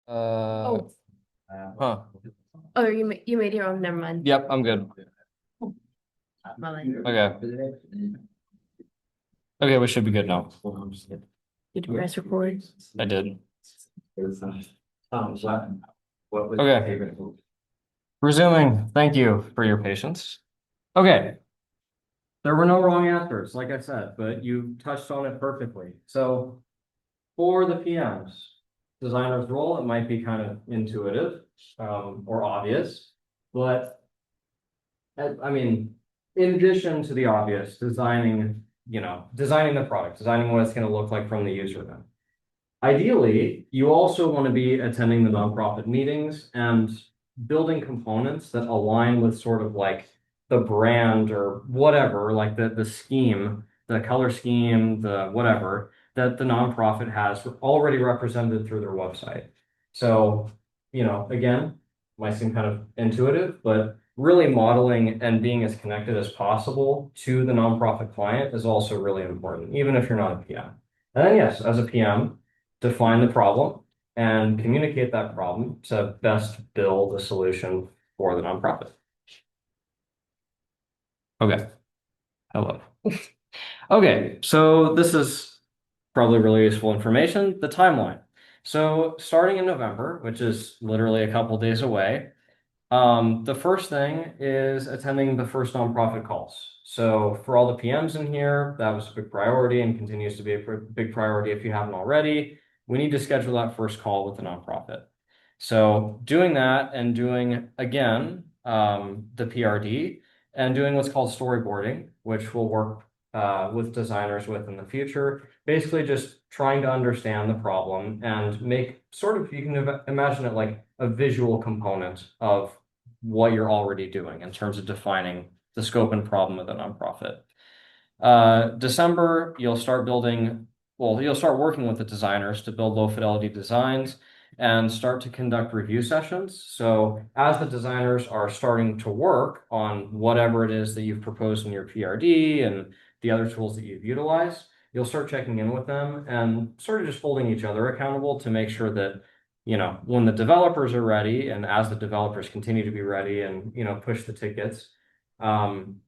Oh, Huh. oh, you made your own. Never mind. Yep, I'm good. My bad. Okay. Okay, we should be good now. Did you press record? I did. Okay. Resuming. Thank you for your patience. Okay. There were no wrong answers, like I said, but you touched on it perfectly. So for the PMs, designer's role, it might be kind of intuitive, or obvious, but I mean, in addition to the obvious, designing the product, designing what it's going to look like from the user then. Ideally, you also want to be attending the nonprofit meetings and building components that align with sort of like the brand or whatever, like the scheme, the color scheme, the whatever that the nonprofit has already represented through their website. So, again, might seem kind of intuitive, but really modeling and being as connected as possible to the nonprofit client is also really important, even if you're not a PM. And then yes, as a PM, define the problem and communicate that problem to best build a solution for the nonprofit. Okay. Hello. Okay, so this is probably really useful information, the timeline. So starting in November, which is literally a couple days away, the first thing is attending the first nonprofit calls. So for all the PMs in here, that was a big priority and continues to be a big priority if you haven't already. We need to schedule that first call with the nonprofit. So doing that and doing again the PRD and doing what's called storyboarding, which we'll work with designers with in the future. Basically, just trying to understand the problem and make sort of, you can imagine it like a visual component of what you're already doing in terms of defining the scope and problem of the nonprofit. December, you'll start working with the designers to build low fidelity designs and start to conduct review sessions. So as the designers are starting to work on whatever it is that you've proposed in your PRD and the other tools that you've utilized, you'll start checking in with them and sort of just holding each other accountable to make sure that, when the developers are ready and as the developers continue to be ready and, push the tickets,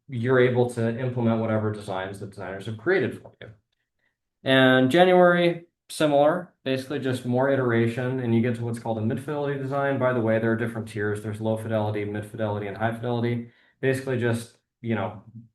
you're able to implement whatever designs the designers have created for you. And January, similar, basically just more iteration, and you get to what's called a mid-fidelity design. By the way, there are different tiers. There's low fidelity, mid-fidelity, and high fidelity. Basically, just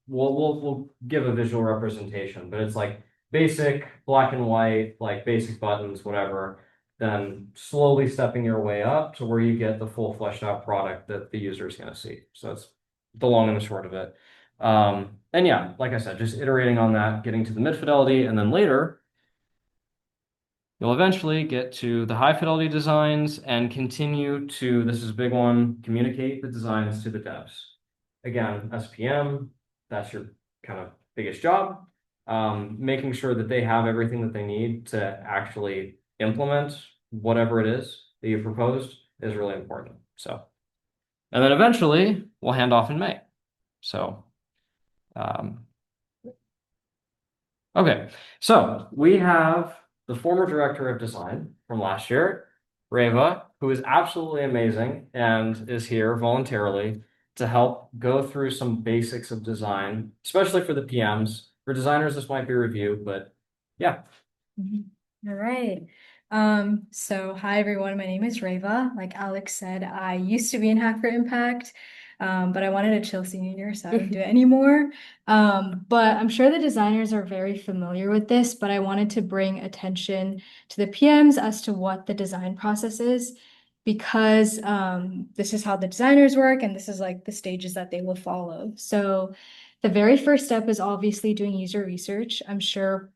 we'll give a visual representation, but it's like basic black and white, like basic buttons, whatever. Then slowly stepping your way up to where you get the full fleshed out product that the user is going to see. So that's the long and the short of it. And yeah, like I said, just iterating on that, getting to the mid fidelity, and then later you'll eventually get to the high fidelity designs and continue to, this is a big one, communicate the designs to the devs. Again, as PM, that's your kind of biggest job. Making sure that they have everything that they need to actually implement whatever it is that you proposed is really important. So, and then eventually we'll hand off in May. So, um, okay, so we have the former director of design from last year, Reva, who is absolutely amazing and is here voluntarily to help go through some basics of design, especially for the PMs. For designers, this might be review, but yeah. All right. So hi everyone, my name is Reva. Like Alex said, I used to be in Hack4Impact, but I wanted a chill senior year, so I didn't do it anymore. But I'm sure the designers are very familiar with this, but I wanted to bring attention to the PMs as to what the design process is, because this is how the designers work and this is like the stages that they will follow. So the very first step is obviously doing user research. I'm sure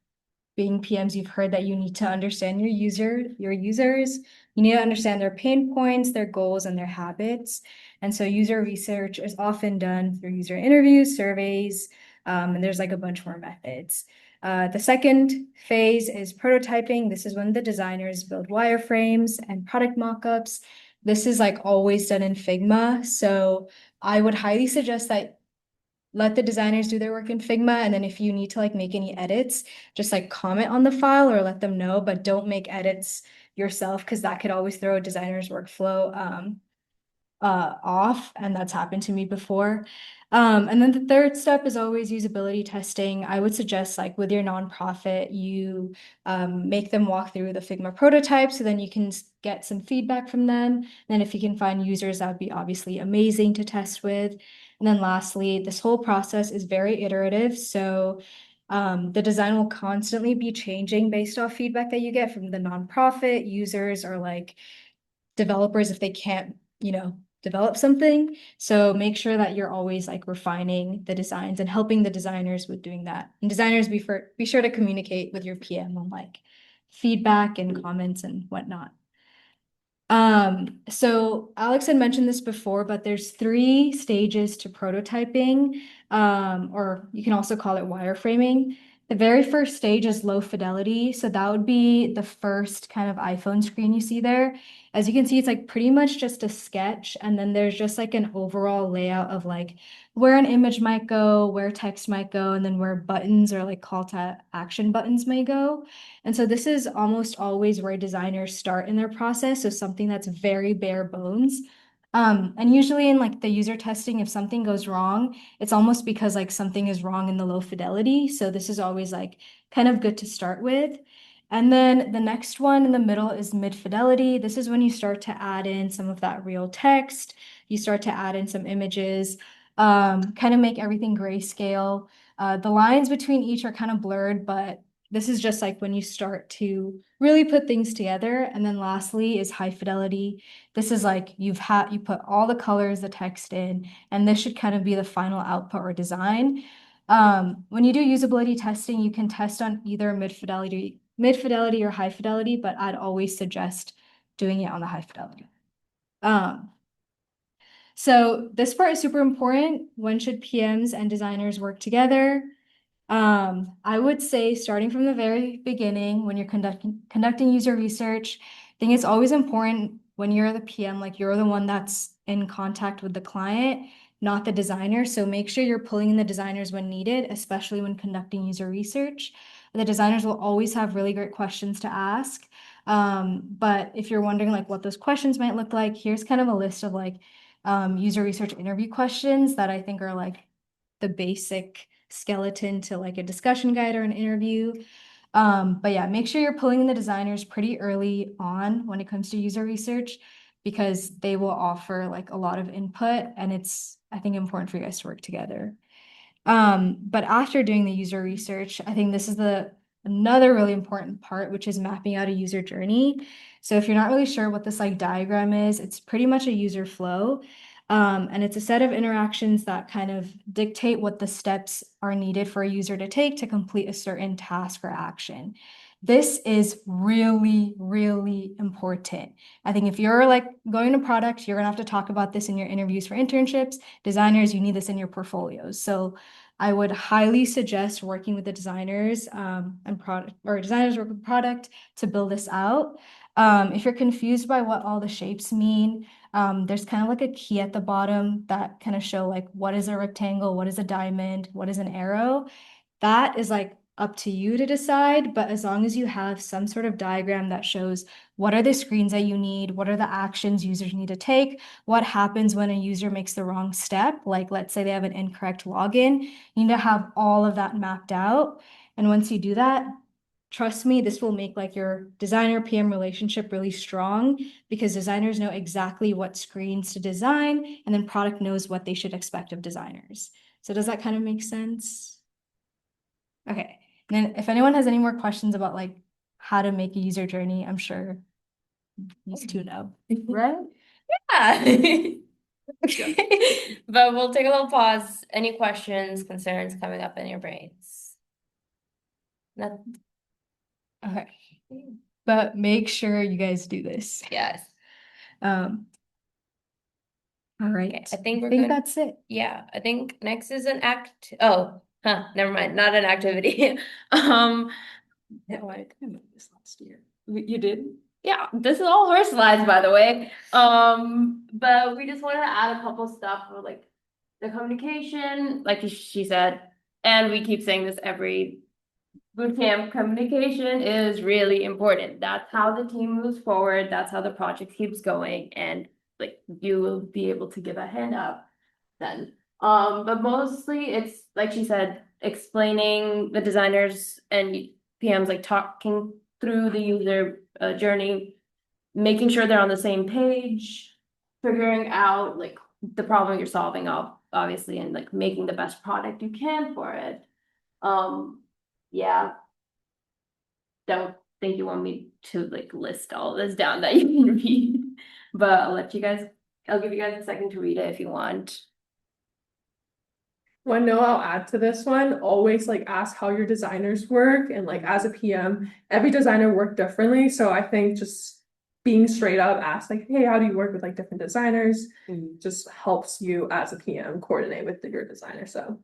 being PMs, you've heard that you need to understand your users. You need to understand their pain points, their goals, and their habits. And so user research is often done through user interviews, surveys, and there's like a bunch more methods. The second phase is prototyping. This is when the designers build wireframes and product mockups. This is like always done in Figma. So I would highly suggest that let the designers do their work in Figma. And then if you need to like make any edits, just like comment on the file or let them know, but don't make edits yourself, because that could always throw a designer's workflow off, and that's happened to me before. And then the third step is always usability testing. I would suggest, like with your nonprofit, you make them walk through the Figma prototype, so then you can get some feedback from them. And if you can find users, that would be obviously amazing to test with. And then lastly, this whole process is very iterative, so the design will constantly be changing based off feedback that you get from the nonprofit users, or like developers if they can't, develop something. So make sure that you're always like refining the designs and helping the designers with doing that. And designers, be sure to communicate with your PM on like feedback and comments and whatnot. So Alex had mentioned this before, but there's 3 stages to prototyping, or you can also call it wireframing. The very first stage is low fidelity. So that would be the first kind of iPhone screen you see there. As you can see, it's like pretty much just a sketch. And then there's just like an overall layout of like where an image might go, where text might go, and then where buttons or like call to action buttons may go. And so this is almost always where designers start in their process. So something that's very bare bones. And usually in like the user testing, if something goes wrong, it's almost because like something is wrong in the low fidelity. So this is always like kind of good to start with. And then the next one in the middle is mid fidelity. This is when you start to add in some of that real text. You start to add in some images, kind of make everything grayscale. The lines between each are kind of blurred, but this is just like when you start to really put things together. And then lastly is high fidelity. This is like you put all the colors, the text in, and this should kind of be the final output or design. When you do usability testing, you can test on either mid fidelity or high fidelity, but I'd always suggest doing it on the high fidelity. So this part is super important. When should PMs and designers work together? I would say starting from the very beginning, when you're conducting user research, I think it's always important when you're the PM, like you're the one that's in contact with the client, not the designer. So make sure you're pulling in the designers when needed, especially when conducting user research. The designers will always have really great questions to ask. But if you're wondering like what those questions might look like, here's kind of a list of like user research interview questions that I think are like the basic skeleton to like a discussion guide or an interview. But yeah, make sure you're pulling in the designers pretty early on when it comes to user research, because they will offer like a lot of input, and it's, I think, important for you guys to work together. But after doing the user research, I think this is another really important part, which is mapping out a user journey. So if you're not really sure what this like diagram is, it's pretty much a user flow. And it's a set of interactions that kind of dictate what the steps are needed for a user to take to complete a certain task or action. This is really, really important. I think if you're like going to product, you're gonna have to talk about this in your interviews for internships. Designers, you need this in your portfolios. So I would highly suggest working with the designers and product, or designers work with product to build this out. If you're confused by what all the shapes mean, there's kind of like a key at the bottom that kind of show like what is a rectangle, what is a diamond, what is an arrow. That is like up to you to decide, but as long as you have some sort of diagram that shows what are the screens that you need, what are the actions users need to take, what happens when a user makes the wrong step, like let's say they have an incorrect login, you need to have all of that mapped out. And once you do that, trust me, this will make like your designer PM relationship really strong, because designers know exactly what screens to design, and then product knows what they should expect of designers. So does that kind of make sense? Okay. And then if anyone has any more questions about like how to make a user journey, I'm sure these two know, right? Yeah. But we'll take a little pause. Any questions, concerns coming up in your brains? Not, Okay. But make sure you guys do this. yes. All right. Okay, I think we're I think good. that's it. Yeah, I think next is an act. Oh, never mind. Not an activity. Yeah, well, I think I made this last year. You did? Yeah, this is all her slides, by the way. But we just wanted to add a couple stuff for like the communication, like she said, and we keep saying this every bootcamp communication is really important. That's how the team moves forward. That's how the project keeps going, and like you will be able to give a hand up then. But mostly it's like she said, explaining the designers and PMs like talking through the user journey, making sure they're on the same page, figuring out like the problem you're solving, obviously, and like making the best product you can for it. Yeah. Don't think you want me to like list all this down that you can read, but I'll give you guys a second to read it if you want. Well, no, I'll add to this one. Always like ask how your designers work, and like as a PM, every designer work differently. So I think just being straight up, ask like, hey, how do you work with like different designers? Just helps you as a PM coordinate with your designer. So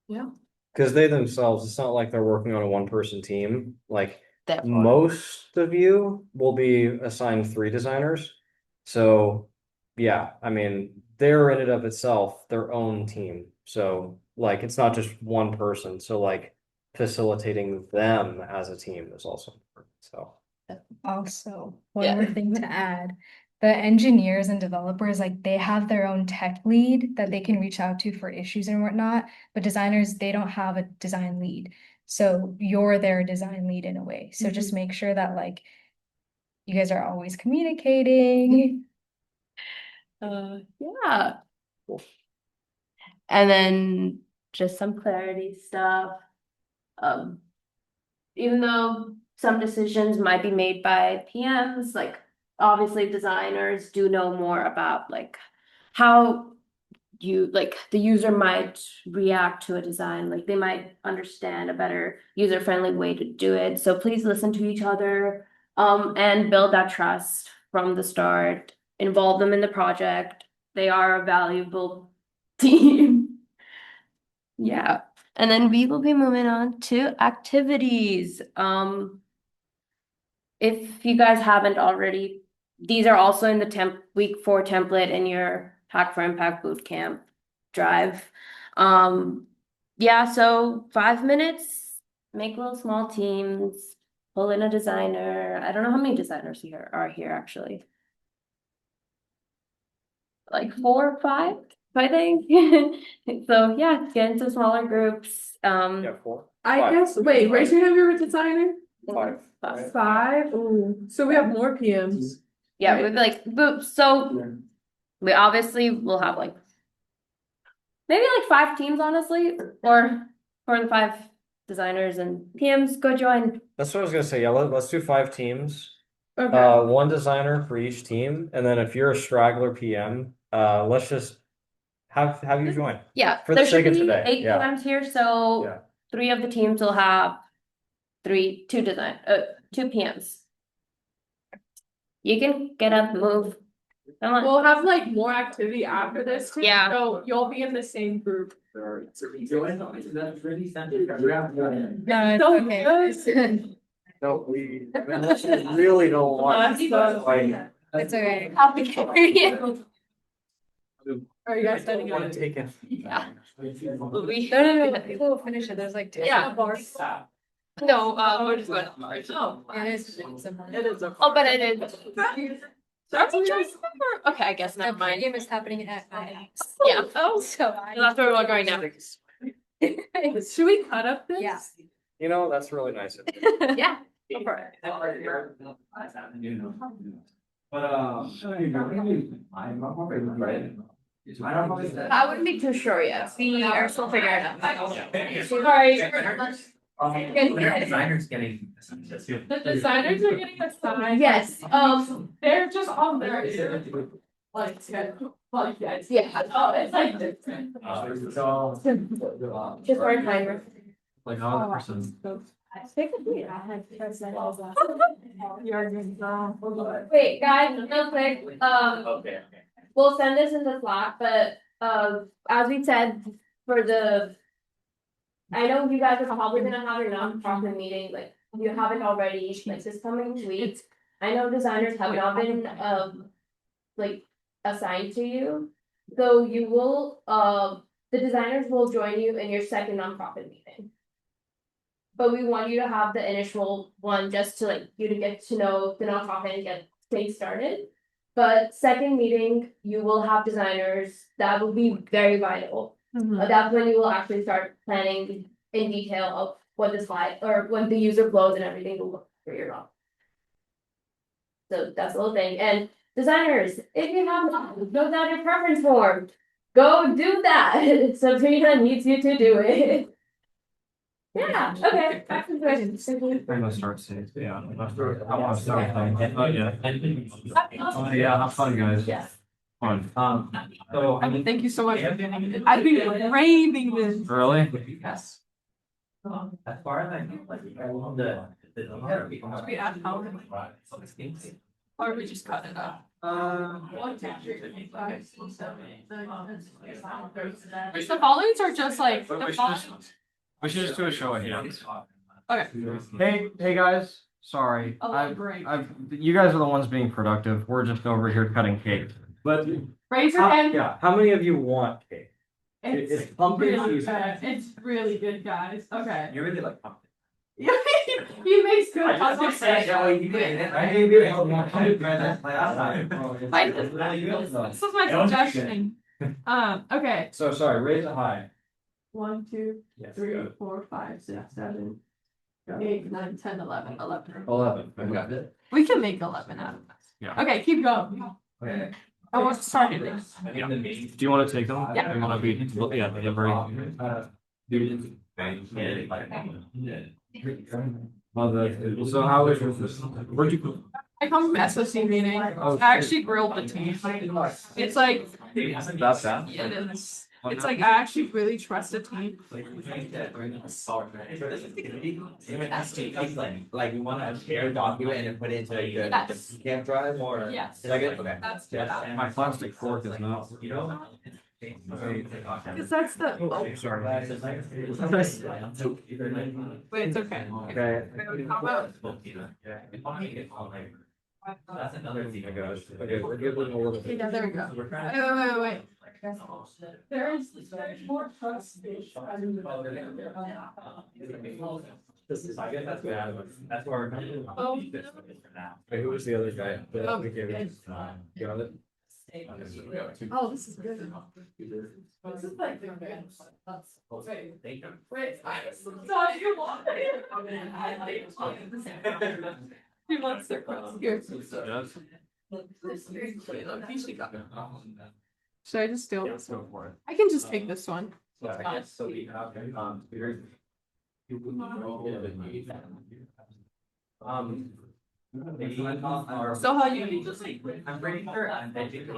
yeah. Because they themselves, it's not like they're working on a one-person team. Like Therefore. most of you will be assigned 3 designers. So yeah, I mean, they're in and of itself their own team. So like it's not just one person. So like facilitating them as a team is also important. So Also, one Yeah. more thing to add. The engineers and developers, like they have their own tech lead that they can reach out to for issues and whatnot, but designers, they don't have a design lead. So you're their design lead in a way. So just make sure that like you guys are always communicating. Yeah. And then just some clarity stuff. Even though some decisions might be made by PMs, like obviously designers do know more about like how you like the user might react to a design, like they might understand a better user-friendly way to do it. So please listen to each other, and build that trust from the start, involve them in the project. They are a valuable team. Yeah. And then we will be moving on to activities. If you guys haven't already, these are also in the week 4 template in your Hack4Impact Bootcamp drive. Yeah, so 5 minutes, make little small teams, pull in a designer. I don't know how many designers here are here actually. Like 4 or 5, I think. So yeah, get into smaller groups. yeah, 4. I 5. guess wait, raise your hand if you're a designer. 5. 5. Ooh. So we have more PMs. Yeah, we'd be like, so we obviously will have like maybe like 5 teams, honestly, or 4 to 5 designers and PMs go join. That's what I was gonna say. Yeah, let's do 5 teams. Okay. 1 designer for each team, and then if you're a straggler PM, let's just have you join. Yeah, For the there should sake of be today, 8 yeah. PMs here, so Yeah. 3 of the teams will have 2 PMs. You can get up, move. Come on. We'll have like more activity after this too. Yeah. So you'll be in the same group. No, it's So okay. No, we really don't want. It's okay. Are you guys setting Want up? to take it. Yeah. No, we'll finish it. There's like 10. Yeah. Bars. No, we're just going. Oh, It is. it is a. Oh, but I did. Okay, I guess The never mind. game is happening at 9. Yeah. So That's where we're going now. Should we cut up this? Yeah. You know, that's really nice of you. Yeah. Go for it. I wouldn't be too sure yet. We are still figuring it out. Sorry. Designers getting. The designers are getting assigned. Yes, They're just on their. Like, yes. yeah. Oh, it's like different. Just our timer. Like all the person. Wait, guys, real quick, Okay. we'll send this in the Slack, but, as we said, for the. I know you guys are probably gonna have your non-profit meeting, like, if you haven't already, like, this coming week. I know designers have not been, like, assigned to you. So you will, the designers will join you in your second nonprofit meeting. but we want you to have the initial one just to like you to get to know the nonprofit and get things started. But second meeting, you will have designers. That will be very vital. That's when you will actually start planning in detail of what the slide or when the user flows and everything will look for your nonprofit. So that's the whole thing. And designers, if you have not filled out your preference form, go do that. Sabrina needs you to do it. Yeah, okay. Back to the questions. I'm gonna start soon. Yeah. I want to start. Oh, yeah. Oh, yeah, have fun, guys. Yes. Fun. So I mean, thank you so much for doing it. I've been craving this. Really? Yes. As far as I know, like, the. We add how many? Or we just cut it up. The followings are just like the followings. We should just do a show of hands. Okay. Hey guys, sorry. Elaborate. You guys are the ones being productive. We're just over here cutting cake. But Raise your hand. yeah, how many of you want cake? It's It's pumpkin really cheese. good. It's really good, guys. Okay. You really like pumpkin. He makes good pumpkin saying, pie. oh, you did it. I gave you a help. This is my suggestion. Okay. So sorry, raise it high. 1, 2, Yes. 3, 4, 5, 6, 7, 8, 9, 10, 11. 11. I got it. We can make 11 out of this. Yeah. Okay, keep going. Okay. I want to start it. In the meeting. Do you want to take them? Yeah. You want to be, yeah, delivery. So how is this? Where'd you? I come from SOC meeting. Oh, I actually grilled the team. It's like, That's that? yeah, it is. It's like I actually really trust the team. Like we wanna share a document and put it into your Yes. camp drive or? Yes. Is that good? Okay. That's My plastic fork is not. You know? because that's the. Oh, Sorry. wait, it's okay. Okay. How about? That's another thing. Oh my gosh. Okay, we're giving a little bit. Yeah, there we go. Wait. There is more trust. I guess that's bad. That's where. Oh. Wait, who was the other guy? Oh, We gave it. yes. Got it? Oh, this is good. This is like. Wait, so you want He wants their cross here. Yes. Should I just steal this one? Go for it. I can just take this one. So I guess, so we have, So how you? I'm pretty sure I'm educated.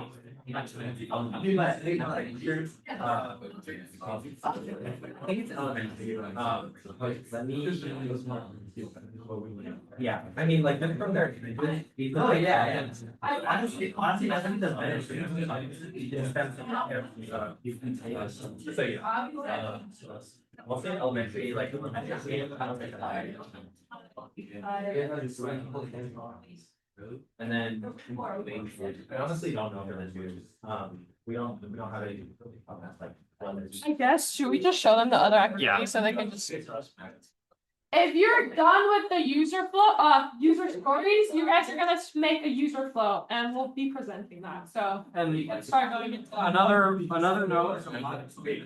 Yeah, I mean, like, from there. Oh, yeah. Honestly, I think that's better. So, yeah. Mostly elementary, like. And then, I honestly don't know for the Jews, we don't have any. Like. I guess, should we just show them the other activities so they can just? If you're done with the user flow, user stories, you guys are gonna make a user flow and we'll be presenting that, so. And We can start going into. another note. Another note, really,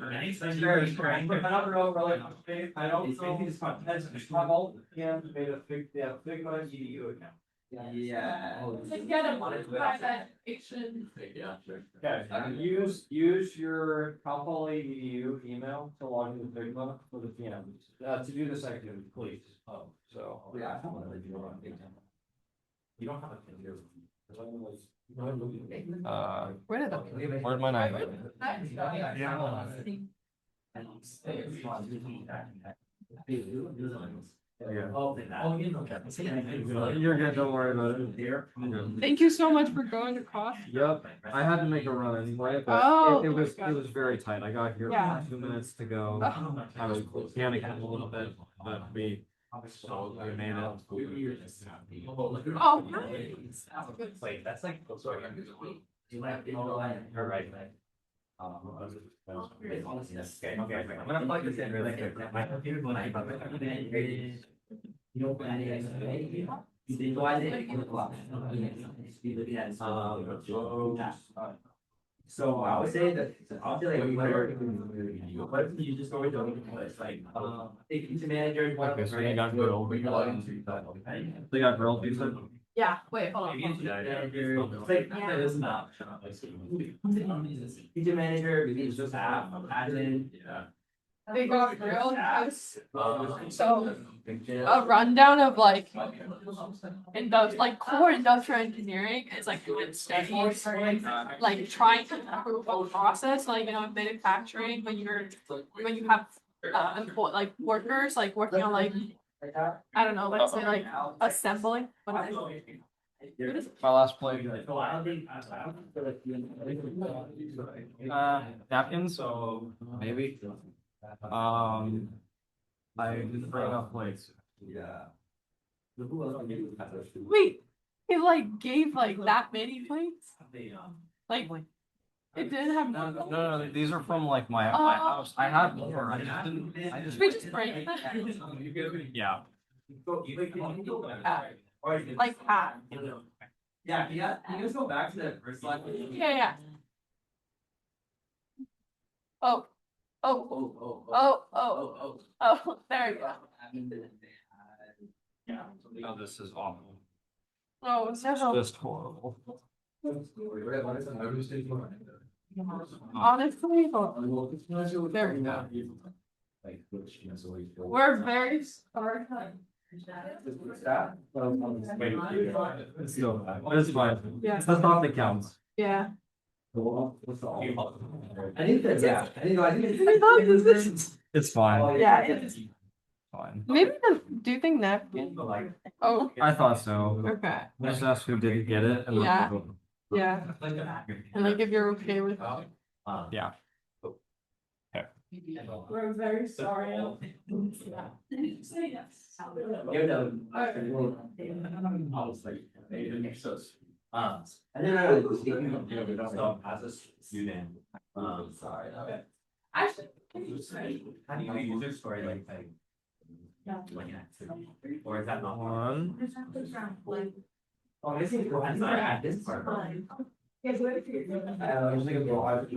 I don't know. Have all the PMs made a Figma EDU account. Yeah. To get a modified education. Okay, use your Cal Poly EDU email to log into Figma for the PMs, to do this activity, please. So. Yeah. You don't have a computer. Where did that? Where's my knife? You're good, don't worry about it. Thank you so much for going to cost. Yep, I had to make a run anyway, but Oh, it my was, God. it was very tight. I got here Yeah. 2 minutes to go. Oh. I was panicking a little bit, but we made it. Oh, nice. Wait, that's like. You're right. Okay, I'm gonna plug this in really quick. My computer when I is visualize it in the cloud. So I would say that what if you just go with it's like pizza manager. Okay, so you got grilled. They got grilled pizza. Yeah, wait, hold on. Pizza manager, it's just app, admin. They got grilled house. So a rundown of like core industrial engineering is like doing studies, like trying to improve a process, like in manufacturing when you have like workers like working on like I don't know, let's say like assembling. Whatever. My last plate. Napkins. So maybe. I didn't bring enough plates. Wait, he like gave like that many plates? Like it didn't have No, these are from like my house. I had more. I just didn't. Should we just break them? Yeah. Like half. Yeah, can you just go back to the first slide? Yeah. Oh, there you go. Oh, this is awful. Oh, no. Just horrible. Honestly, there we go. We're very sorry. It's fine. Yeah. That's not the counts. Yeah. I think that, yeah, I think it's. It's fine. Yeah, it is. Fine. Maybe do you think napkin? Oh, I thought so. okay. Just ask who didn't get it. And Yeah. Yeah. And like if you're okay with Yeah. We're very sorry. And then so as a student, sorry, okay. Actually, How do you use your story like or is that not One. Oh, I think I'm sorry, I had this part. I was thinking, well, I was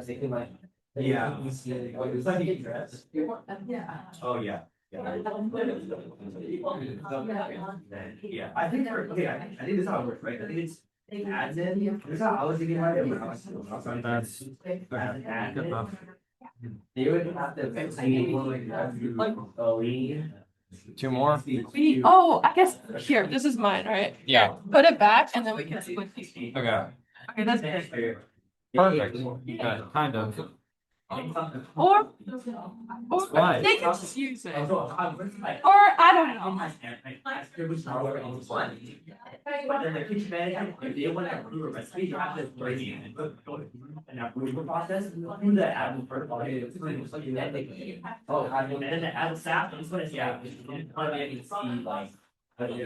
thinking like. Yeah. It's like a dress. Oh, yeah. Yeah, I think okay, I think this is how it works, right? I think it's admin. This is how I was thinking about it when I was. That's good enough. They would have to. Two more. I guess here, this is mine, right? Yeah. Put it back and then we can split these. Okay. Okay, that's good. Perfect. Okay, kind of. Or Why? they can just use it. Or I don't know. But then the kitchen manager, if they want to approve a recipe, you have to bring it and go an approval process, do the admin first. Oh, and then the ad staff, it's what it's, yeah. You see like. Yeah,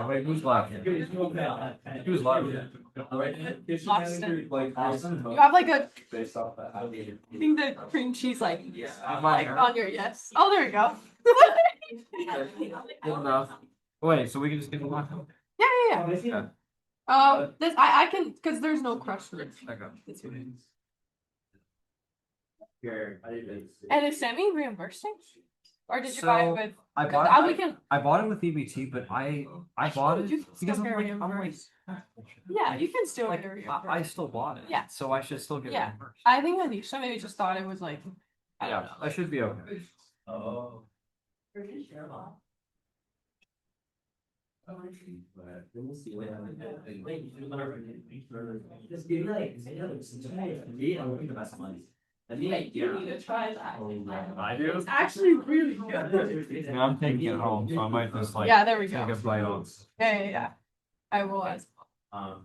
wait, who's left? Who's left? You have like a, I think the cream cheese like on your yes. Oh, there you go. Good enough. Wait, so we can just get the one? Yeah. Okay. This I can because there's no crust for it. Okay. And is Sammy reimbursing? Or did you buy it So, with? I 'cause bought we can. I bought it with EBT, but I bought it You can because still I'm get like, reimbursed. Yeah, you can still like get I reimbursed. still bought it. Yeah. So I should still get Yeah. reimbursed. I think Anisha maybe just thought it was like. I don't Yeah, know. I should be okay. Oh. Just give me like, the best ones. You need to try that. I do. It's actually really good. Yeah, I'm taking it home, so I might just like Yeah, there we take go. a bite off. Yeah. I will as Yeah.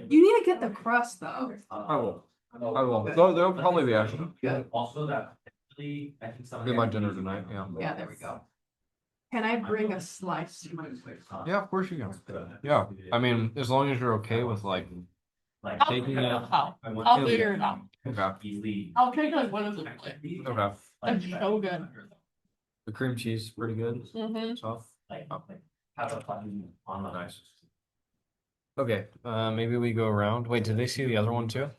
You need to get the crust though. I will. I will. There'll probably be actually. Also that, I think some. Be my dinner tonight. Yeah. Yeah, there we go. Can I bring a slice? Yeah, of course you can. Yeah, I mean, as long as you're okay with like Like I'll taking figure it it. out how. I want I'll to figure it out. Okay. easily. I'll take like one of them. Okay. It's so good. The cream cheese is pretty good. Mm-hmm. Soft. Like have a fun on the Nice. Okay, maybe we go around. Wait, did they see the other one too?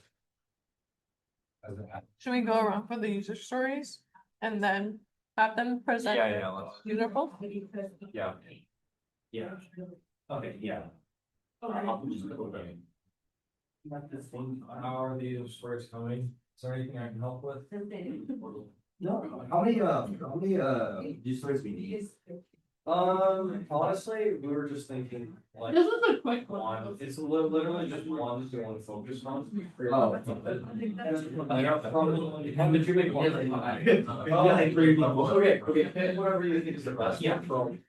Should we go around for the user stories and then have them present? Let's. User poll? Yeah. Yeah. Okay, yeah. How are these stories coming? Is there anything I can help with? No, how many news stories we need? Honestly, we were just thinking like This was a quick one. one, it's literally just one to only focus on. Oh. Did you make one? Like 3 people. Okay, pick whatever you think is the best. Yeah. Are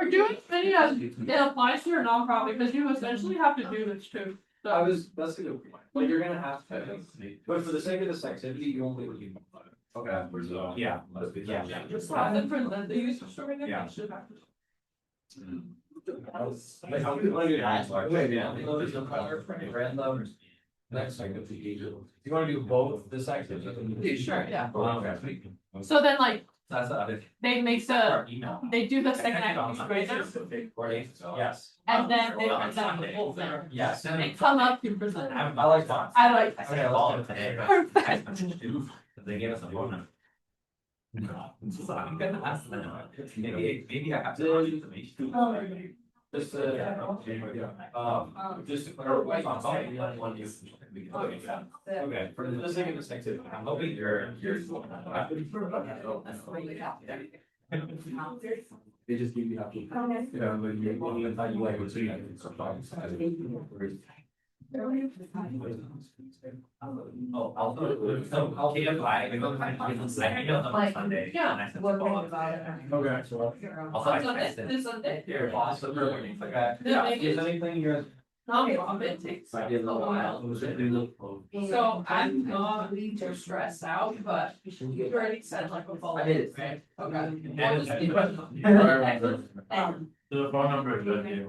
you doing any it applies to your nonprofit because you essentially have to do this too. That's a good point. But you're gonna have to, but for the sake of this activity, you only would. Okay. Yeah. Just have them present the user story. Then Yeah. they should have to- Like, how do you ask? Random. Next activity. You wanna do both this activity? Sure, yeah. Okay. So then like That's the other. they make the, they do the second activity right now Yes. and then they present the whole thing. Yes. They come up to present. I like that. I like that. Okay, all today. Perfect. They gave us a phone number. So I'm gonna ask them. Maybe I have to. Information. Just just to clarify. Okay, for the sake of this activity, I'm hoping you're. They just give you that. Yeah, but you thought you like was Oh, I'll keep it by. I know them on Sunday. Yeah. Okay, so. Also, I texted This Sunday. your boss. Okay. Yeah. Is anything you guys? Nonprofit takes a while. So I'm not too stressed out, but you already said like a follow. I did. Okay. The phone number is good.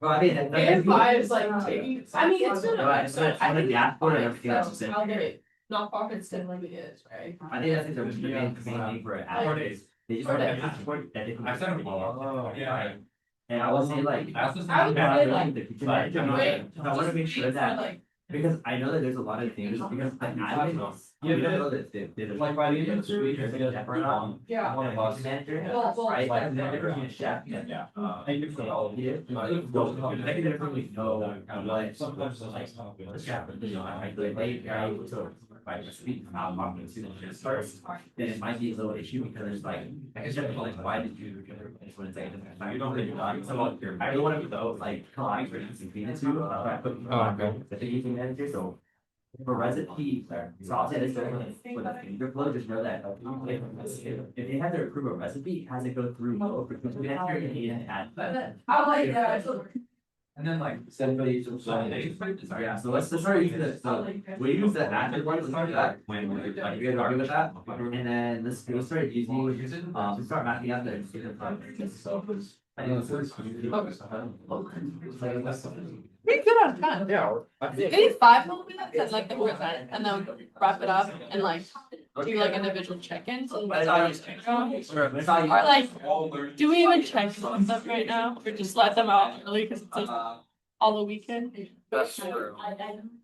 Well, I mean, If I was like taking, I mean, it's still. Right, so it's one of the dashboard and everything else is in. How they, nonprofits typically is, right? I think that's the main thing for it. They just want that dashboard that they can. I sent them all. Oh, Yeah. And I would say like. I would say like, the kitchen wait, manager, I want to make sure that, like, because I know that there's a lot of things, because like I didn't know that they. Like by the end of this week, I think it's pretty long. yeah. One of us. Manager, Well, right, well, like they're a chef. Yeah. Thank you for all of you. I can definitely know what. Sometimes it's like. The chef, you know, I so if I speak about marketing students first, then it might be a little issue because it's like, I guess you're like, why did you? It's when it's like, you don't really know. So I really want to be those like, collaborating between the two. I put the teaching manager, so. For recipe, so I'll say this for the finger flow, just know that if they have to approve a recipe, it has to go through both the teaching manager and the ad. I like that. And then like somebody yeah, so let's start using this, so we use the active one, let's start that when we're like, you guys argue with that, and then we'll start using, start mapping out the. So. I think it's Pretty good on time. Yeah. Maybe 5 more minutes and like the present and then wrap it up and like do like individual check-ins. Or like, do we even check them right now or just let them out early because it's just all the weekend? That's true.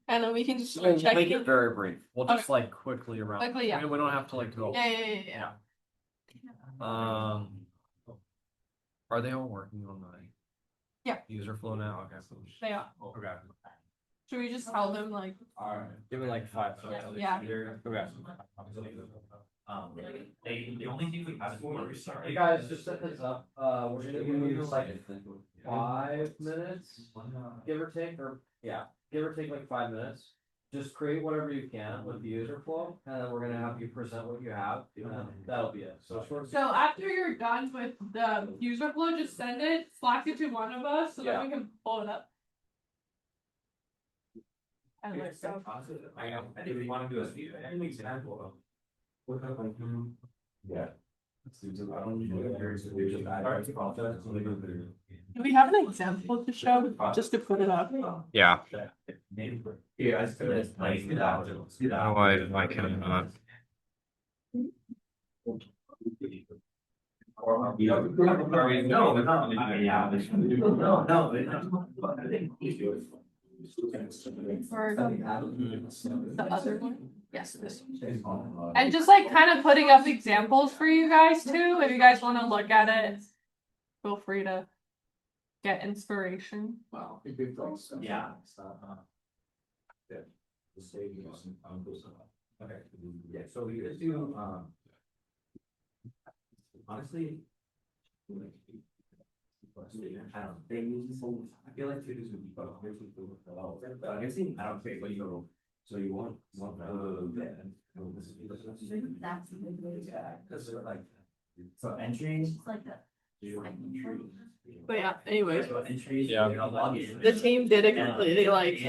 And then we can just We'll check make it in. very brief. We'll just Okay. like quickly around. Quickly, yeah. I mean, we don't have to like go. Yeah. Are they all working on the? Yeah. User flow now, okay. They are. Okay. Should we just tell them like, Alright. Give me like 5 minutes. Yeah. Okay. The only thing we have for is sorry. Hey guys, just set this up, we're gonna give you like 5 minutes, give or take, give or take like 5 minutes. Just create whatever you can with the user flow, and then we're gonna have you present what you have, and that'll be it, so short. so after you're done with the user flow, just send it, Slack it to one of us so that we can pull it up. And like, so. I know, I think we want to do an example of. Yeah. I don't know. Do we have an example to show just to put it up? Yeah. Yeah, I still like that. Oh, I cannot. Or the other one? Yes, this one. And just like kind of putting up examples for you guys too, if you guys want to look at it, feel free to get inspiration. Yeah. Okay, yeah, so we just do, honestly. I don't, they use this whole, I feel like tutors would be, but I guess, I don't think, what you go, so you want, That's a good way. yeah, cause they're like, so entries. Like that. But yeah, anyways, Yeah. the team did it completely like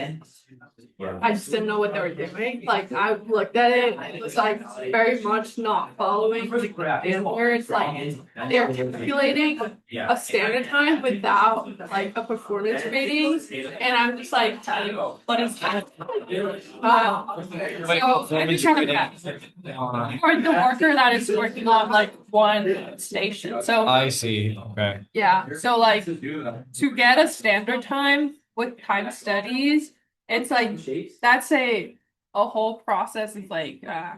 I just didn't know what they were doing. Like I looked at it, and it was like very much not following like the standards. Like they're calculating a standard time without like a performance rating, and I'm just like, what is that? So I'm just trying to for the worker that is working on like one station. So I see. Okay. yeah, so like to get a standard time with time studies, it's like that's a whole process of like I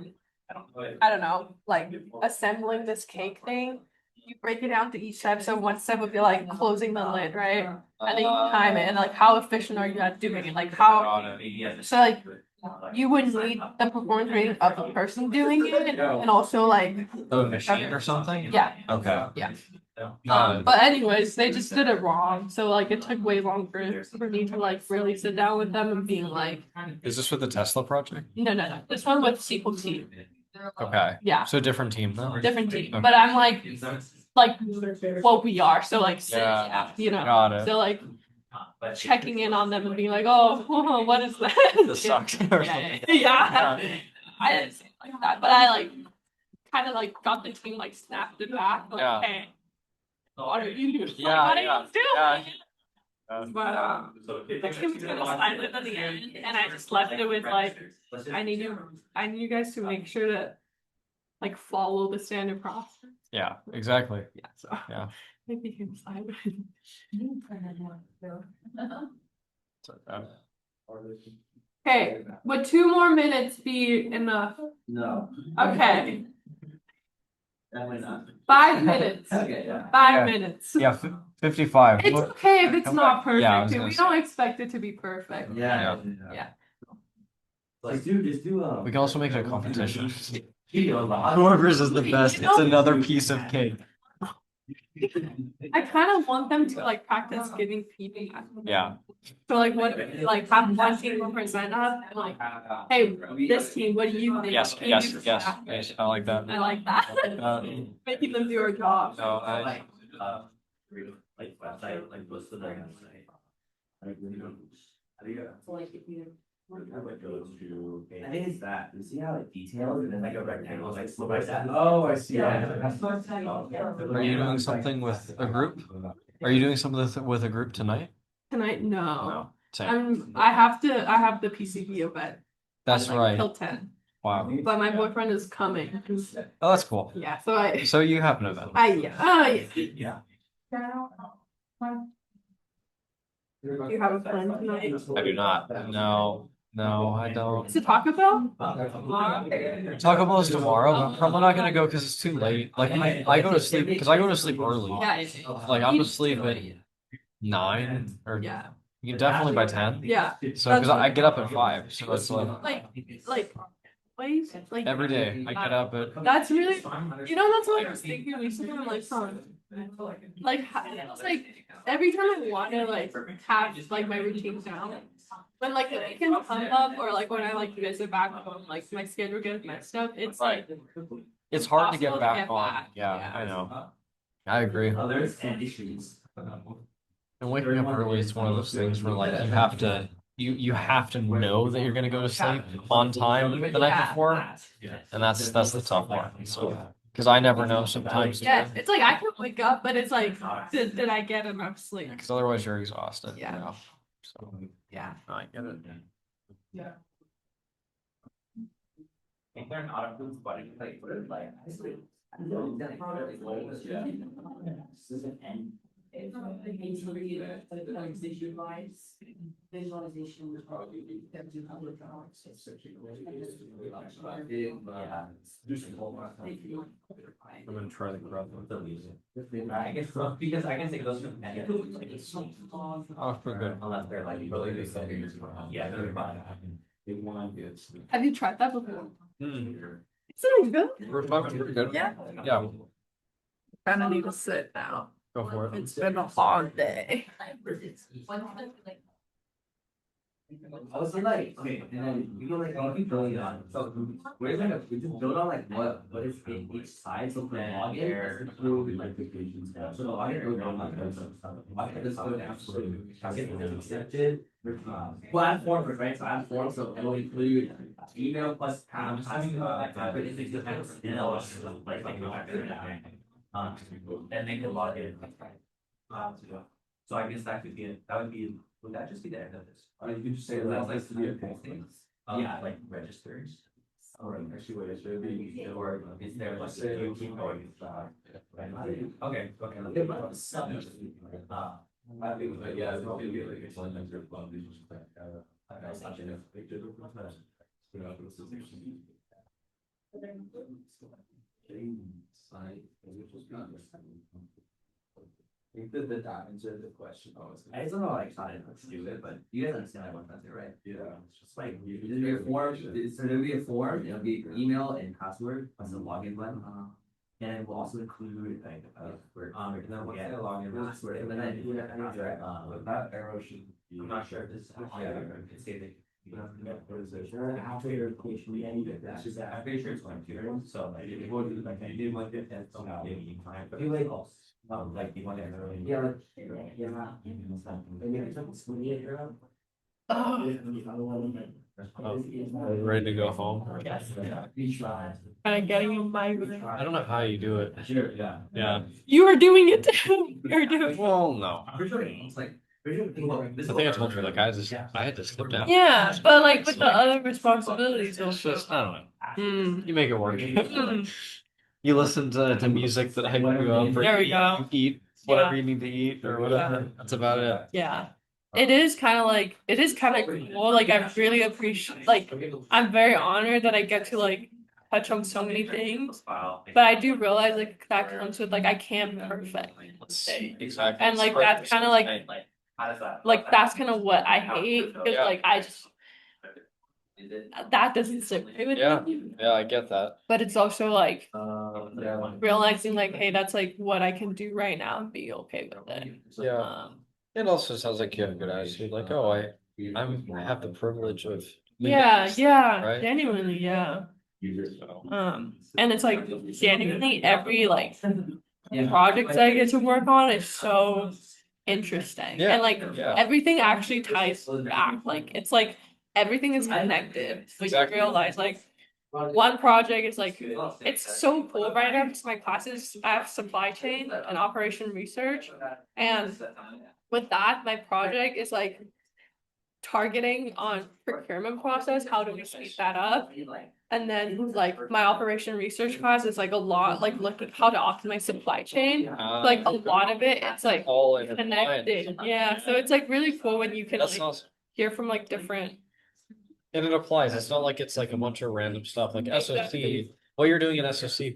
don't know, like assembling this cake thing. You break it down to each step. So one step would be like closing the lid, right? And then you time it and like how efficient are you at doing it? Like how so like you would need the performance rating of the person doing it and also like The machine or something? yeah. Okay. Yeah. Got it. But anyways, they just did it wrong. So like it took way longer for me to like really sit down with them and being like, Is this for the Tesla project? no. This one with SQL team. Okay. Yeah, So different team then? different team. Okay. But I'm like what we are. So like Yeah. you know. Got it. So like checking in on them and being like, oh, what is that? This sucks. Or something. Yeah. I didn't say it like that, but I like kind of like got the team like snapped it back. Like, Yeah. hey, what are you doing? Yeah, Like, what yeah, are you doing? yeah. But the team was kind of silent at the end, and I just left it with like, I need you guys to make sure to like follow the standard process. Yeah, exactly. Yeah, so Yeah. it became silent. Okay, would 2 more minutes be enough? No. Okay, Definitely not. 5 minutes. Okay, yeah. 5 minutes. Yeah, 55. It's okay if it's not perfect. Yeah, I was Too. gonna We say. don't expect it to be perfect. Yeah. Yeah. Like, just do, We can also make it a competition. Whoever's Whoever's is the best, it's another piece of cake. I kind of want them to like practice giving feedback. Yeah. So like what like have one team present up and like, hey, this team, what do you think? Yes, Can you yes, do yes, that? yes. I like that. I like that. Making them do our job. No, I, like website, like what's the website? Like, you know, how do you? I think it's that. You see how it details and then like a rectangle like split like that. Oh, I see. are you doing something with a group? Are you doing something with a group tonight? Tonight, no. Same. I have the PCB event. That's like, right. Till 10. Wow. But my boyfriend is coming. Oh, that's cool. Yeah, so I So you have an event. yeah. You have a plan tonight? I do not. No, I don't. To Taco Bell? Taco Bell is tomorrow, but I'm probably not gonna go because it's too late. Like I go to sleep because I go to sleep early. Yeah. Like I'm asleep at 9 or Yeah. you can definitely by 10. Yeah. So because I get up at 5, so it's Like ways like every day I get up at that's really that's what I was thinking recently. I'm like, it's like every time I want to like have like my routine down, when like the weekends come up or like when I like visit back home, like my schedule gets messed up. It's Right. like It's hard to impossible get back on. back. Yeah, I know. I agree. Others and issues. And waking up early is one of those things where like you have to know that you're gonna go to sleep on time the night before, and that's the tough one. So Because I never know sometimes. Yeah, it's like I can wake up, but it's like, did I get enough sleep? Because otherwise you're exhausted. Yeah. You know? So Yeah. I get it. If they're not approved, but it's like, what is like, I sleep. Visualization was probably. I'm gonna try the crowd. I guess, well, because I can take those from. Oh, pretty good. Unless they're like really good sellers. Yeah, they're fine. Have you tried that before? Mm. It's good. First time, pretty good. Yeah. Yeah, Kind of need to sit now. go for it. It's been a long day. I was like, okay, and then you go like, oh, you build it on, so where's like we just build on like what is in each side, so for login. So the login goes down like this, login just go down, so get accepted. Well, add forms, right, so add forms, so it'll include email plus pound, but it's just email, and they can log in. So I guess that could be, that would be, would that just be the end of this? You could just say that likes to be a thing. Yeah, like registers. Or actually, wait, should be, or is there like, you keep going? Okay, okay. I think, but yeah, it's probably like, it's like, I think that answer the question. I just don't know, like, how to do it, but you guys understand what I'm saying, right? Yeah. It's just like, there'll be a form, so there'll be a form, it'll be email and password, plus a login button. And we'll also include like, where, and then we'll get a login password, and then I do that, that arrow should be. I'm not sure if this. It's saying. What is it? I'm pretty sure it's going to, so like, if you go to like, I did like it, and so now maybe time, but you like also. Like you want to. Yeah, like, yeah. Maybe it's like a Ready to go home? Yes. Kind of getting in my. I don't know how you do it. Sure, yeah. Yeah. You were doing it too. You were doing. Well, no. Pretty sure it's like. I think I told you, like, I had to slip down. Yeah, but like with the other responsibilities, It's just, I don't know. Mm. You make it work. Mm. You listen to music that hype you up. Or There we go. you eat whatever you need to eat or whatever. That's about it. Yeah. It is kind of cool. Like I really appreciate, like I'm very honored that I get to like touch on so many things. But I do realize like that comes with like I can't be perfect. Exactly. And like that's kind of like that's kind of what I hate because like I just that doesn't sit right with Yeah. me. Yeah, I get that. But it's also like Yeah. realizing like, hey, that's like what I can do right now and be okay with it. Yeah. It also sounds like you have a good attitude. Like, oh, I have the privilege of. Yeah, yeah, Right? genuinely, yeah. So, And it's like genuinely every like project that I get to work on is so interesting. Yeah, And like yeah. everything actually ties back. Like it's like everything is connected. So Exactly. you realize like one project is like it's so cool right now because my classes I have supply chain and operation research. And with that, my project is like targeting on procurement process, how do we speed that up? And then like my operation research class is like a lot like looking how to optimize supply chain. Like a lot of it, it's like all in connected. Yeah. So it's like really cool when you can That's like awesome. hear from like different. And it applies. It's not like it's like a bunch of random stuff like SOC. What you're doing in SOC,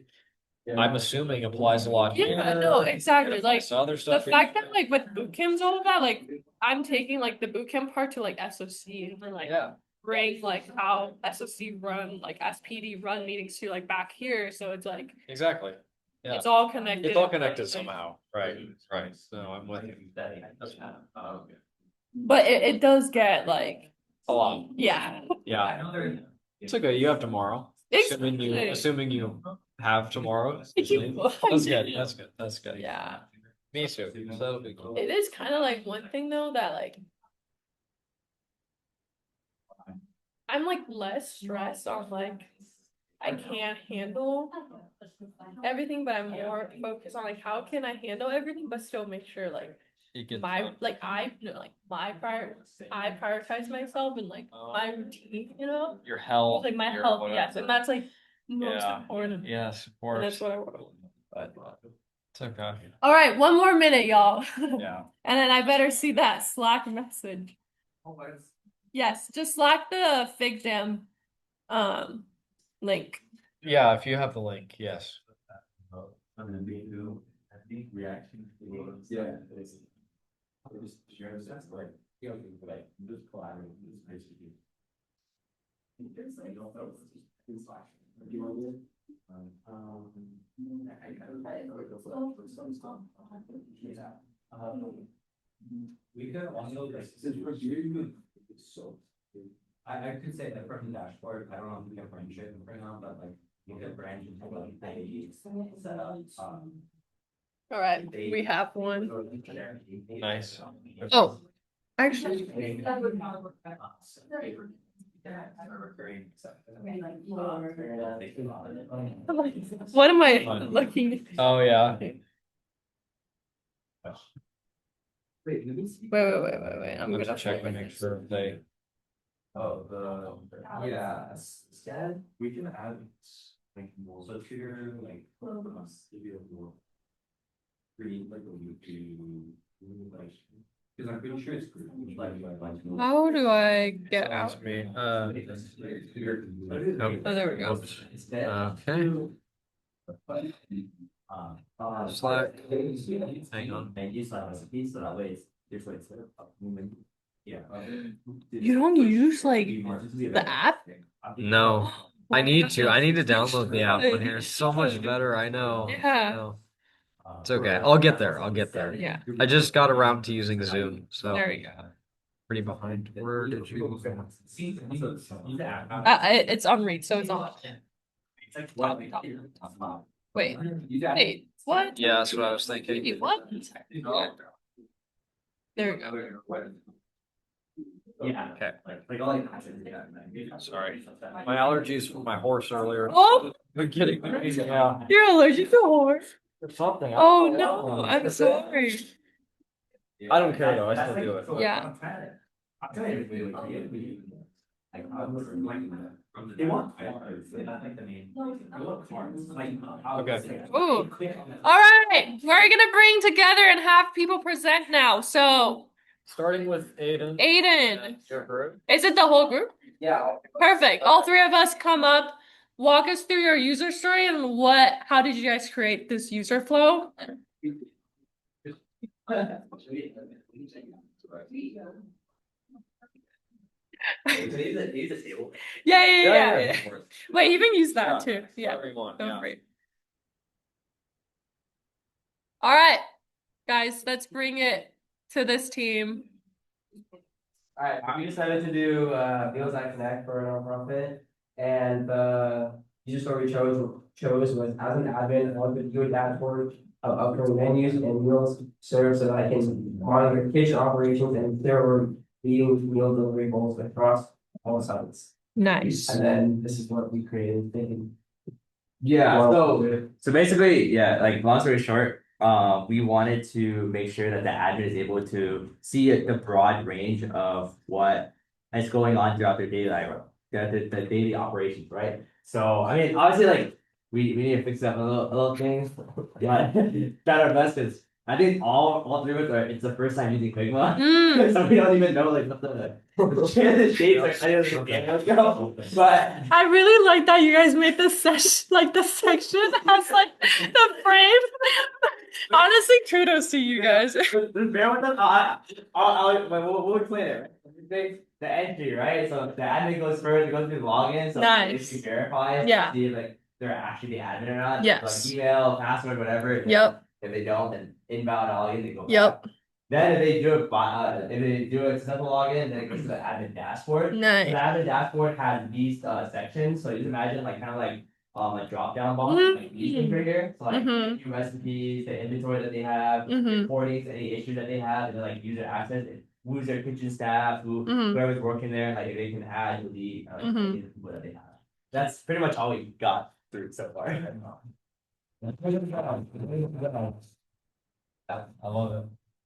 I'm assuming applies a lot here. Yeah, no, exactly. It Like applies to other the stuff. fact that like with bootcamps all of that, like I'm taking like the bootcamp part to like SOC and then like Yeah. bring like how SOC run like SPD run meetings to like back here. So it's like Exactly. Yeah. it's all connected. It's all connected somehow. Right. Right. So I'm with you. But it does get like A lot. yeah. Yeah. It's okay. You have tomorrow. Assuming you have tomorrow. That's good. That's good. That's good. Yeah. Me too. So that'll be cool. It is kind of like one thing though that like I'm like less stressed on like I can't handle everything, but I'm more focused on like how can I handle everything, but still make sure like You get my like I you know, like I prioritize myself and like my routine, you know, your health, like my your health, whatever. yes, and that's like most Yeah. important. Yes, of And that's course. what I want. But It's okay. all right, one more minute, y'all. Yeah. And then I better see that Slack message. Yes, just Slack the Fig Jam link. Yeah, if you have the link, yes. I'm gonna be who I think reaction to yeah, it's just share this like you know like this collaborating this basically. It's like don't know it's like you want to yeah. We got one of those since we're doing so I could say that from the dashboard, I don't know if we can branch it right now, but like you can branch into like they set up All right, we have one. Nice. Oh, actually, what am I looking? Oh, yeah. Wait, let me see. Wait. I'm Let's gonna check to make sure they. Oh, yeah, instead, we can add like more, so trigger like, maybe a more. Create like a YouTube, like, because I'm pretty sure it's good, like. How do I get out? Excuse me. Oh, there we go. Oops. Okay. Slack. Hang on. And use like as a piece, so that way it's, there's like, sort of movement. Yeah. You don't use like the app? No, I need to. I need to download the app on here. It's so much better. I know. Yeah. No. It's okay. I'll get there. I'll get there. Yeah. I just got around to using Zoom, so There we go. pretty behind. Where did you? It's on read, so it's on. Wait, what? Yeah, that's what I was thinking. Wait, what? There we go. Yeah. Okay. Like all like. Sorry. My allergies from my horse earlier. Oh, You're kidding me. Yeah. you're allergic to horse. Or something. Oh no, I'm sorry. I don't care though. I still do it. Yeah. I'm trying to like, they want. Okay. Ooh. All right, we're gonna bring together and have people present now. So, Starting with Aiden. Aiden, Your group. is it the whole group? Yeah. Perfect. All three of us come up, walk us through your user story and how did you guys create this user flow? Yeah. Wait, you can use that too. Yeah. Everyone. Feel free. All right, guys, let's bring it to this team. Alright, we decided to do Meals I Connect for a nonprofit, and the user story we chose was as an admin, I wanted to do a dashboard of upcoming menus and meals served so that I can monitor kitchen operations and if there were meeting meal delivery goals across all sites. Nice. And then this is what we created, thinking. Yeah, Well, so basically, yeah, like long story short, we wanted to make sure that the admin is able to see the broad range of what is going on throughout their daily life, the daily operations, right? So I mean, obviously, like we need to fix up a little things, but try our best because I think all three of us are. It's the first time using Figma, so we don't even know like what the shapes are. But I really like that you guys made the section has like the frame. Honestly, kudos to you guys. Just bear with us. We'll explain it. Right? The entry, right? So the admin goes first. It goes through login. So Nice. it verifies. Yeah. See if like they're actually the admin or not. Yes. Like email, password, whatever. Yep. If they don't, then inbound login. They go. Yep. Back. Then if they do a successful login, then it goes to the admin dashboard. Nice. So the admin dashboard has these sections. So you can imagine like kind of like a drop down box, like these things right here. So like Mhm. new recipes, the inventory that they have, Mhm. reporting to any issues that they have, and then like user access, who's their kitchen staff, Mhm. whoever's working there, like they can add, delete, like Mhm. any people that they have. that's pretty much all we got through so far. I love it.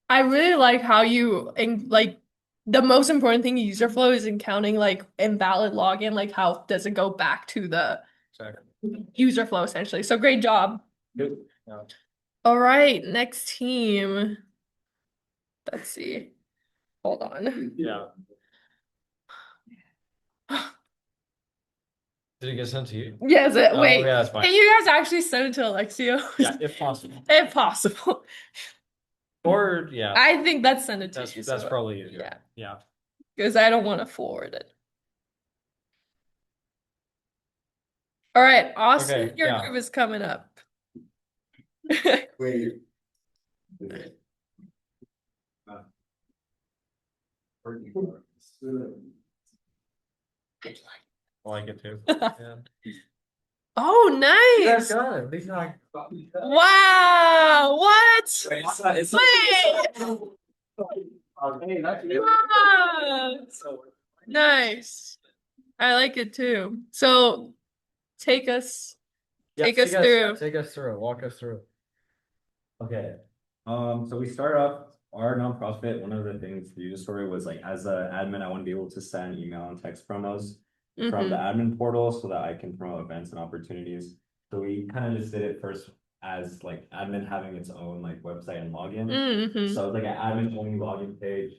I really like how you and like the most important thing in user flow is in counting like invalid login, like how does it go back to the Exactly. user flow essentially. So great job. Good. Yeah. All right, next team. Let's see. Hold on. Yeah. Did it get sent to you? Yes, Oh, wait. yeah, that's fine. Can you guys actually send it to Alexio? Yeah, if possible. If possible. Or yeah, I think that's send it to you. that's so- probably easier. Yeah, Yeah. because I don't want to forward it. All right, Austin, Okay, your yeah. group is coming up. Wait. I like it too. Yeah. Oh, nice. got it. These are Wow, what? It's Wait. okay, that's Wow. Nice. I like it too. So take us Take us through. Take us through. Walk us through. Okay, so we start off our nonprofit. One of the things the user story was like, as an admin, I want to be able to send email and text promos from the admin portal so that I can promote events and opportunities. So we kind of just did it first as like admin having its own like website and login. Mm-hmm. So it's like an admin only login page.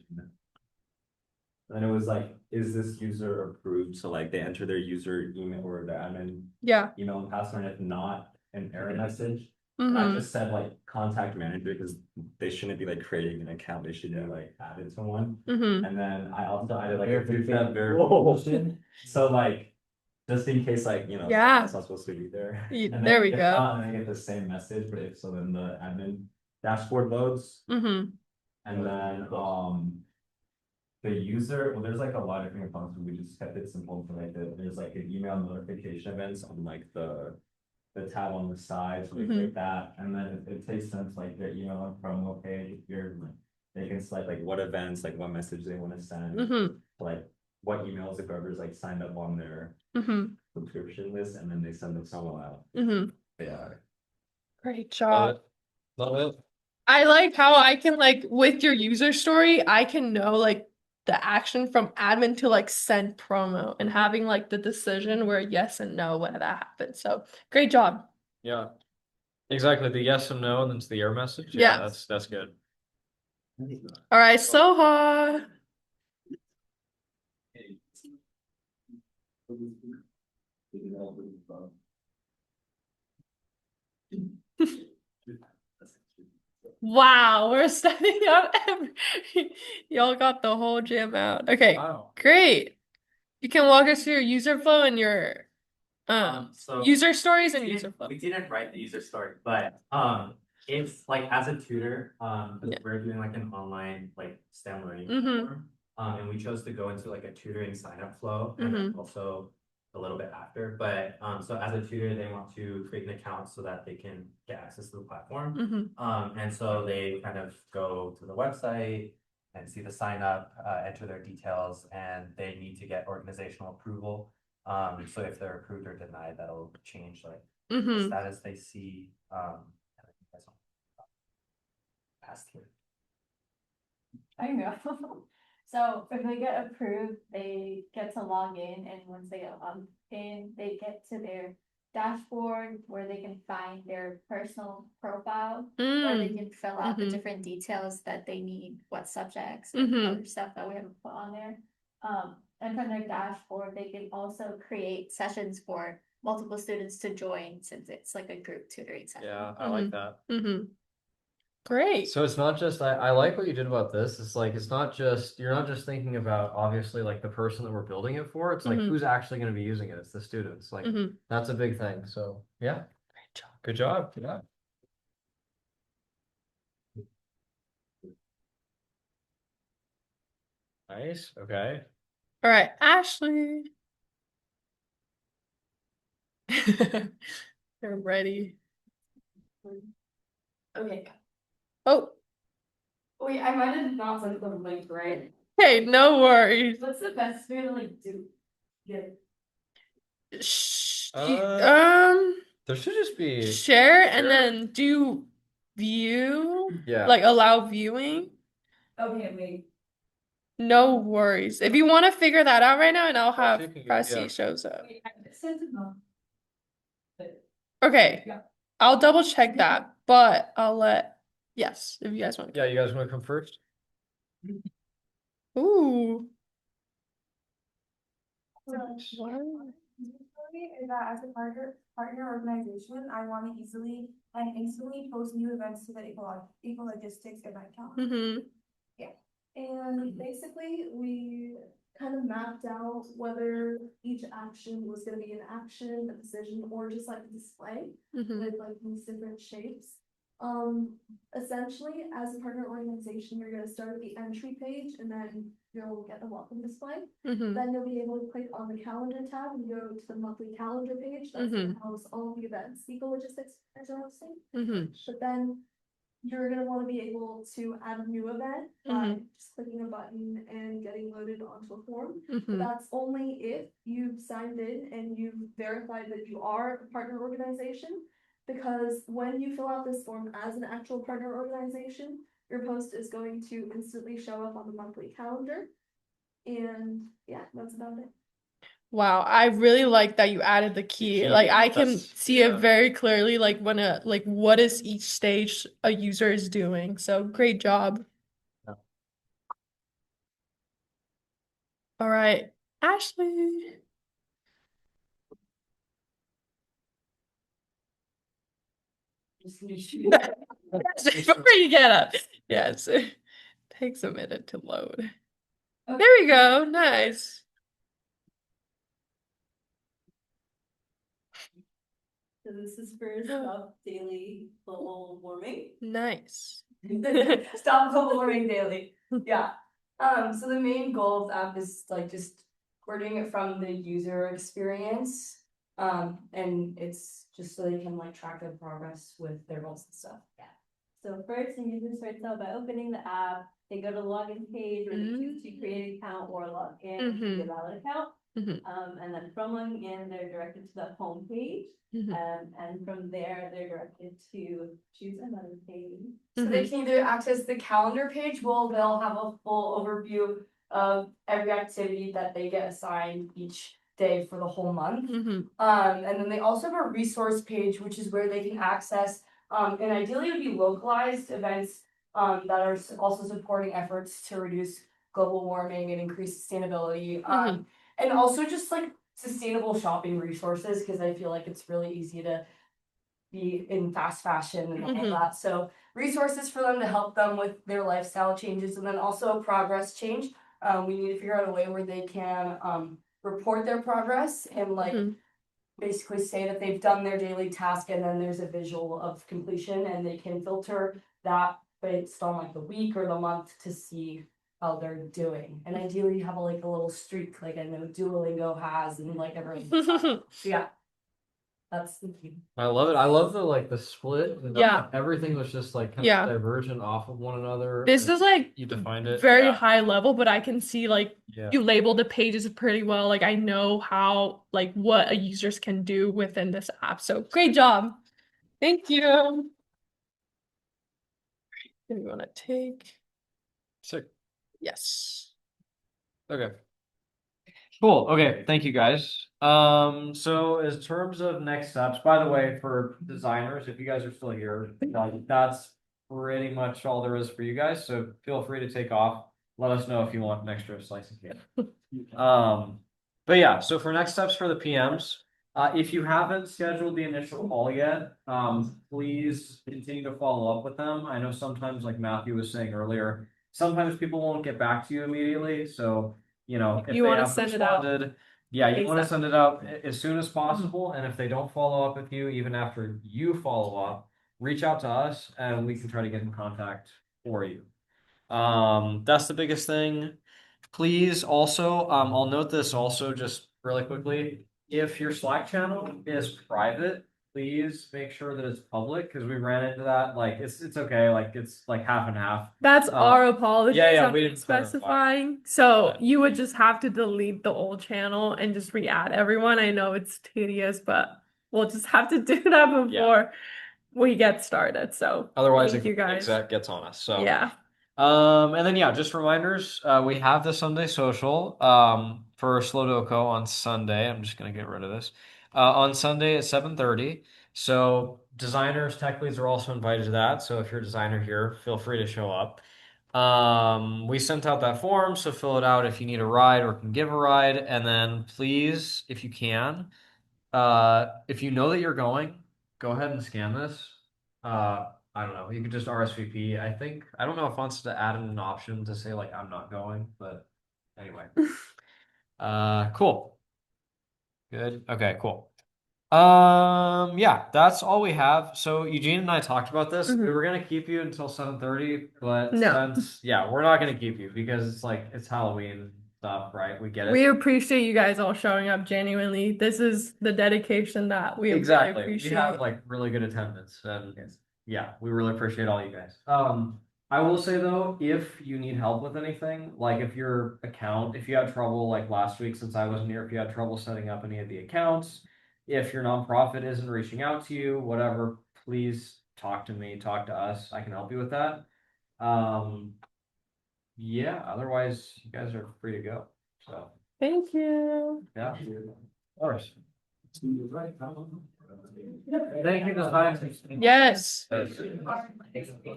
And then it was like, is this user approved? So like they enter their user email or their admin Yeah. email and password, and if not, an error message. I Mm-hmm. just said like contact manager because they shouldn't be like creating an account. They should be like added to one. Mm-hmm. And then I also added like a two-step verification. So like, just in case like, you know, Yeah. that's not supposed to be there. Ye- And there then we if go. not, then I get the same message, but if so, then the admin dashboard loads. Mm-hmm. And then the user, well, there's like a lot of different components, but we just kept it simple for like there's like an email notification events on like the tab on the side, so they click that, and then it takes them to like their email and promo page. If you're like, they can select like what events, like what message they want to send, Mm-hmm. like what emails if whoever's like signed up on their Mm-hmm. subscription list, and then they send the promo out. Mm-hmm. Yeah. Great Love job. it. Love it. I like how I can like with your user story, I can know like the action from admin to like send promo and having like the decision where yes and no when that happens. So great job. Yeah. Exactly. The yes and no, and then it's the error message. Yeah. That's good. All right, Soha. Wow, we're stepping up y'all got the whole gym out. Okay, Wow. great. You can walk us through your user flow and your So user stories and user flow. we didn't write the user story, but if like as a tutor, 'cause Yeah. we're doing like an online like STEM learning Mhm. platform. And we chose to go into like a tutoring sign up flow and then also a little bit after. But so as a tutor, they want to create an account so that they can get access to the platform. Mhm. And so they kind of go to the website and see the sign up, enter their details, and they need to get organizational approval. So if they're approved or denied, that'll change like the Mhm. status they see. And I think that's all. Past here. I know. So if they get approved, they get to log in, and once they get logged in, they get to their dashboard where they can find their personal profile, where they can fill out the different details that they need, what subjects and other stuff that we haven't put on there. And from their dashboard, they can also create sessions for multiple students to join, since it's like a group tutoring session. Yeah, I like that. Mhm. Great. So it's not just I like what you did about this. It's like it's not just you're not just thinking about obviously like the person that we're building it for. It's like who's actually going to be using it. It's the students. Like that's a big thing. So yeah. Great job. Good job. Yeah. Nice. Okay. All right, Ashley. They're ready. Okay. Oh, Wait, I might have not sent the link right. hey, no worries. What's the best way to like do get There should just be. Share and then do view, Yeah. like allow viewing. Okay, wait. No worries. If you want to figure that out right now, and I'll have you can get- Pressy yeah. shows up. Wait, I sent it on. Okay, Yeah. I'll double check that, but I'll let, yes, if you guys want to. Yeah, you guys want to come first? Ooh. So, Wow. is that as a partner organization, I want to easily and instantly post new events to the Eco Logistics event calendar. Mm-hmm. And basically, we kind of mapped out whether each action was gonna be an action, a decision, or just like a display Mm-hmm. with like these different shapes. Essentially, as a partner organization, you're gonna start at the entry page and then you'll get the welcome display. Mm-hmm. Then you'll be able to click on the calendar tab and go to the monthly calendar page. That's gonna house all the events Eco Logistics are hosting. Mm-hmm. But then you're gonna wanna be able to add a new event by just clicking a button and getting loaded onto a form. But Mm-hmm. that's only if you've signed in and you've verified that you are a partner organization. Because when you fill out this form as an actual partner organization, your post is going to instantly show up on the monthly calendar. And yeah, that's about it. Wow, I really like that you added the key. Key, Like I can that's- see it yeah. very clearly, like when like what is each stage a user is doing. So great job. Yeah. All right, Ashley. Before you get up. Yes. Takes a minute to load. There we go. Nice. So this is for Stop Daily Global Warming. Nice. Stop global warming daily. Yeah. So the main goal of the app is like just we're doing it from the user experience. And it's just so they can like track their progress with their goals and stuff. Yeah. So first, the user starts out by opening the app. They go to the login page where they choose to create an account or log in to a valid account. And then from logging in, they're directed to the home page. And from there, they're directed to choose another page. So they can either access the calendar page, well, they'll have a full overview of every activity that they get assigned each day for the whole month. And then they also have a resource page, which is where they can access, and ideally it would be localized events that are also supporting efforts to reduce global warming and increase sustainability. And also just like sustainable shopping resources, because I feel like it's really easy to be in fast fashion and all that. So resources for them to help them with their lifestyle changes, and then also progress change. We need to figure out a way where they can report their progress and like basically say that they've done their daily task, and then there's a visual of completion, and they can filter that based on like the week or the month to see how they're doing. And ideally you have like a little streak like I know Duolingo has, and like everyone. So yeah. That's the key. I love it. I love the split. And Yeah. Everything was just like kind Yeah. of divergent off of one another. This is like You defined it. very high level, but I can see like Yeah. you label the pages pretty well. Like I know how like what a users can do within this app. So great job. Thank you. Do you want to take? Sick. Yes. Okay. Cool. Okay. Thank you guys. So in terms of next steps, by the way, for designers, if you guys are still here, like, that's pretty much all there is for you guys. So feel free to take off. Let us know if you want an extra slice of cake. But yeah, so for next steps for the PMs, if you haven't scheduled the initial call yet, please continue to follow up with them. I know sometimes, like Matthew was saying earlier, sometimes people won't get back to you immediately. So, you know, if You they wanna haven't send it out. responded, yeah, you want to ASAP. send it out as soon as possible. And if they don't follow up with you, even after you follow up, reach out to us and we can try to get in contact for you. That's the biggest thing. Please also, I'll note this also just really quickly. If your Slack channel is private, please make sure that it's public, because we ran into that, like, it's okay, like, it's like half and half. That's our apologies. yeah, on we didn't clarify. specifying. So But- you would just have to delete the old channel and just re-add everyone. I know it's tedious, but we'll just have to do that before we get started. So Otherwise, thank you guys. Exec gets on us, so. Yeah. And then yeah, just reminders, we have the Sunday social, for Slowdoco on Sunday. I'm just gonna get rid of this. On Sunday at 7:30. So designers, tech leads are also invited to that. So if you're a designer here, feel free to show up. We sent out that form, so fill it out if you need a ride or can give a ride. And then please, if you can, if you know that you're going, go ahead and scan this. I don't know. You could just RSVP. I think I don't know if it wants to add in an option to say like I'm not going, but anyway. Cool. Good. Okay, cool. Yeah, that's all we have. So Eugene and I talked about this. We were gonna keep you until 7:30, but No. since we're not gonna keep you because it's like it's Halloween stuff, right? We get it. We appreciate you guys all showing up genuinely. This is the dedication that we really Exactly. We appreciate. have like really good attendance, and yeah, we really appreciate all you guys. I will say though, if you need help with anything, like if your account, if you had trouble like last week since I wasn't here, if you had trouble setting up any of the accounts, if your nonprofit isn't reaching out to you, whatever, please talk to me, talk to us. I can help you with that. Yeah, otherwise you guys are free to go. So Thank you. yeah, of course. Thank you, guys. Yes.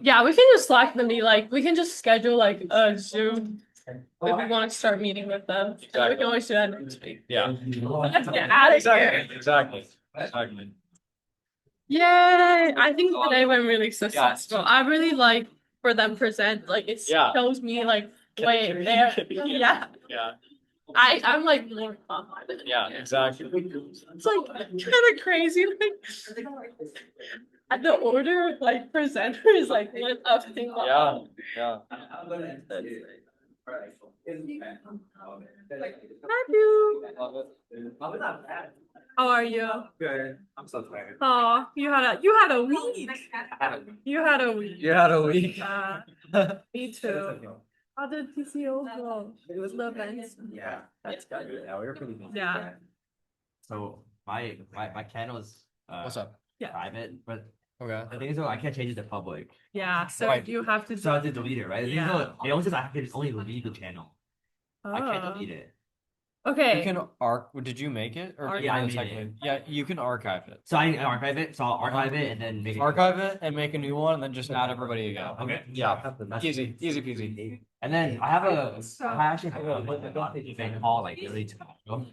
Yeah, we can just Slack them. Be like, we can just schedule like a Zoom if we want to start meeting with them. We can always do that next week. Yeah. Let's get out of here. Exactly. Yay! I think today went really successful. I really like for them present. Like it shows me like way there. Yeah. Yeah. I'm like more confident. Yeah, exactly. It's like kind of crazy. Like at the order of like presenters like went up and Yeah, yeah. Hi, you. How are you? Good. I'm so tired. Oh, you had a week. You had a week. You had a week. Me too. How did TCO go? It was the events. Yeah. That's good. Yeah, we were pretty busy. Yeah. So my channel is What's up? Yeah. private, but Okay. the thing is though, I can't change it to public. Yeah. So Right. you have to. So I have to delete it, right? The thing is Yeah. though, it only says I can only leave the channel. I can't Oh. delete it. Okay. You can did you make it? Or Yeah, I made technically- it. Yeah, you can archive it. So I can archive it. So I'll archive it and then make it. Archive it and make a new one and then just add everybody again. Okay. Yeah. Easy peasy. And then I actually have a event call like literally tomorrow.